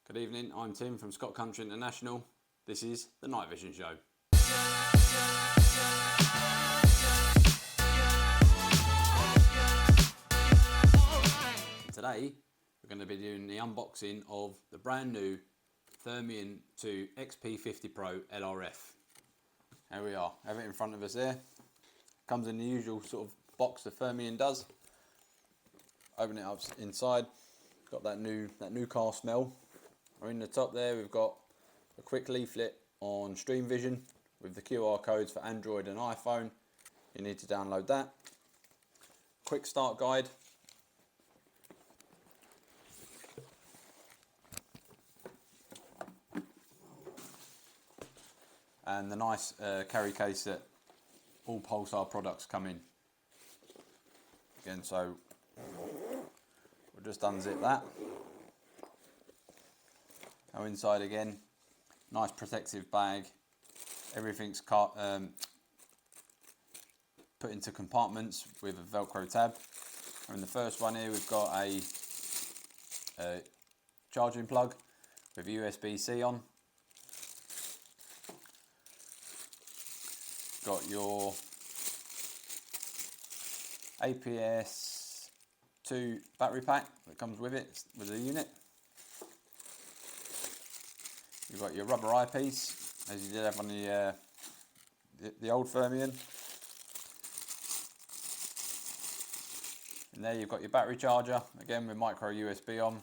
Good evening, I'm Tim from Scott Country International. This is the Night Vision Show. Today we're going to be doing the unboxing of the brand new Thermion 2 XP50 Pro LRF. There we are, have it in front of us there. Comes in the usual sort of box the Thermion does. Open it up inside, got that new car smell. In the top there we've got a quick leaflet on Stream Vision with the QR codes for Android and iPhone. You need to download that. Quick start guide. And the nice carry case that all Pulsar products come in. Again, so we'll just unzip that. Go inside again, nice protective bag. Everything's put into compartments with a Velcro tab. And in the first one here we've got a charging plug with USB-C on. Got your APS2 battery pack that comes with it, with the unit. You've got your rubber eyepiece, as you did have on the old Thermion. And there you've got your battery charger, again with micro USB on.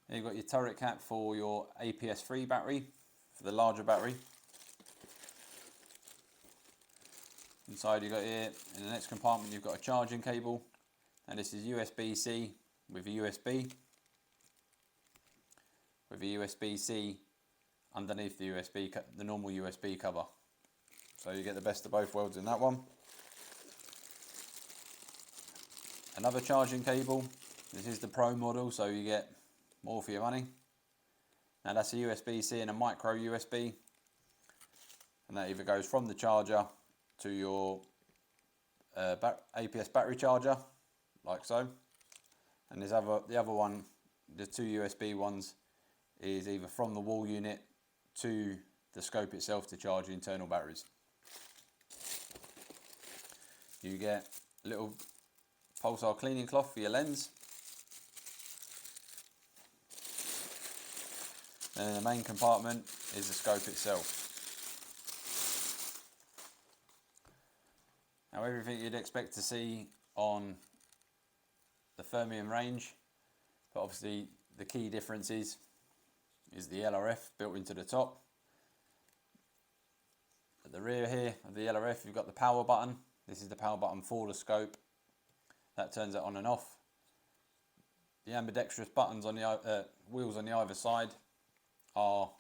Then you've got your turret cap for your APS3 battery, for the larger battery. Inside you've got here, in the next compartment you've got a charging cable, and this is USB-C with a USB. With a USB-C underneath the normal USB cover. So you get the best of both worlds in that one. Another charging cable. This is the Pro model, so you get more for your money. Now that's a USB-C and a micro USB. And that either goes from the charger to your APS battery charger, like so. And there's the other one, the two USB ones, is either from the wall unit to the scope itself to charge the internal batteries. You get a little Pulsar cleaning cloth for your lens. And in the main compartment is the scope itself. Now everything you'd expect to see on the Thermion range, but obviously the key difference is the LRF built into the top. At the rear here of the LRF you've got the power button. This is the power button for the scope. That turns it on and off. The ambidextrous buttons on the wheels on the either side are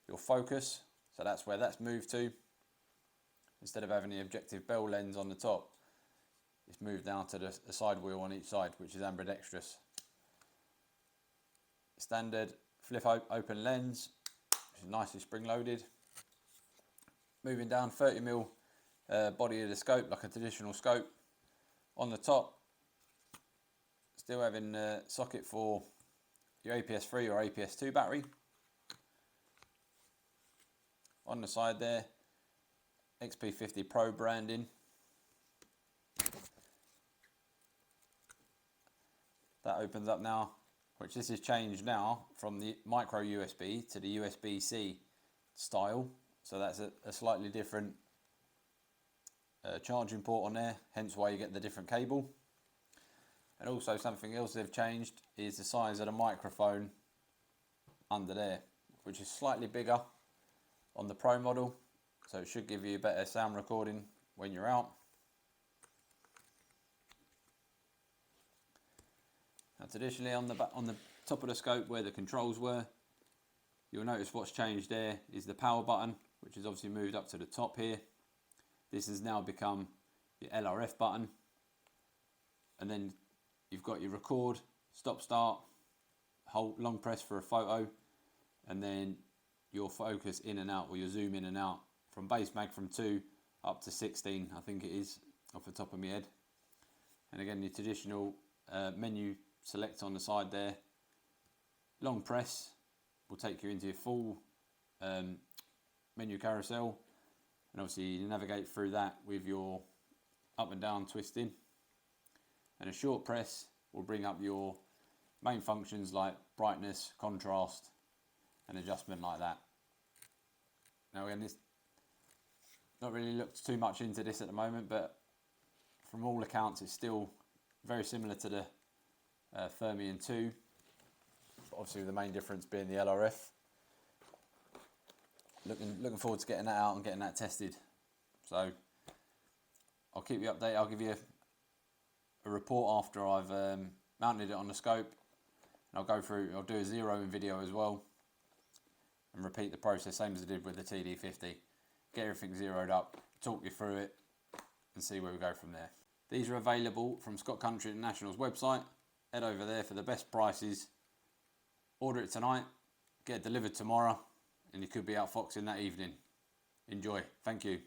your focus. So that's where that's moved to. Instead of having the objective bell lens on the top, it's moved down to the side wheel on each side, which is ambidextrous. Standard flip open lens, which is nicely spring loaded. Moving down 30mm body of the scope, like a traditional scope. On the top, still having a socket for your APS3 or APS2 battery. On the side there, XP50 Pro branding. That opens up now, which this is changed now from the micro USB to the USB-C style. So that's a slightly different charging port on there, hence why you get the different cable. And also something else they've changed is the size of the microphone under there, which is slightly bigger on the Pro model. So it should give you a better sound recording when you're out. Now traditionally on the top of the scope where the controls were, you'll notice what's changed there is the power button, which has obviously moved up to the top here. This has now become your LRF button. And then you've got your record, stop start, hold long press for a photo, and then your focus in and out, or your zoom in and out from base mag from 2 up to 16, I think it is, off the top of my head. And again, your traditional menu select on the side there, long press will take you into your full menu carousel, and obviously you navigate through that with your up and down twisting, and a short press will bring up your main functions like brightness, contrast and adjustment like that. Now again, this not really looked too much into this at the moment, but from all accounts it's still very similar to the Thermion 2, obviously the main difference being the LRF. Looking forward to getting that out and getting that tested. So I'll keep you updated. I'll give you a report after I've mounted it on the scope, and I'll do a zeroing video as well and repeat the process same as I did with the TD50. Get everything zeroed up, talk you through it and see where we go from there. These are available from Scott Country International's website. Head over there for the best prices. Order it tonight, get it delivered tomorrow, and you could be out foxing that evening. Enjoy. Thank you.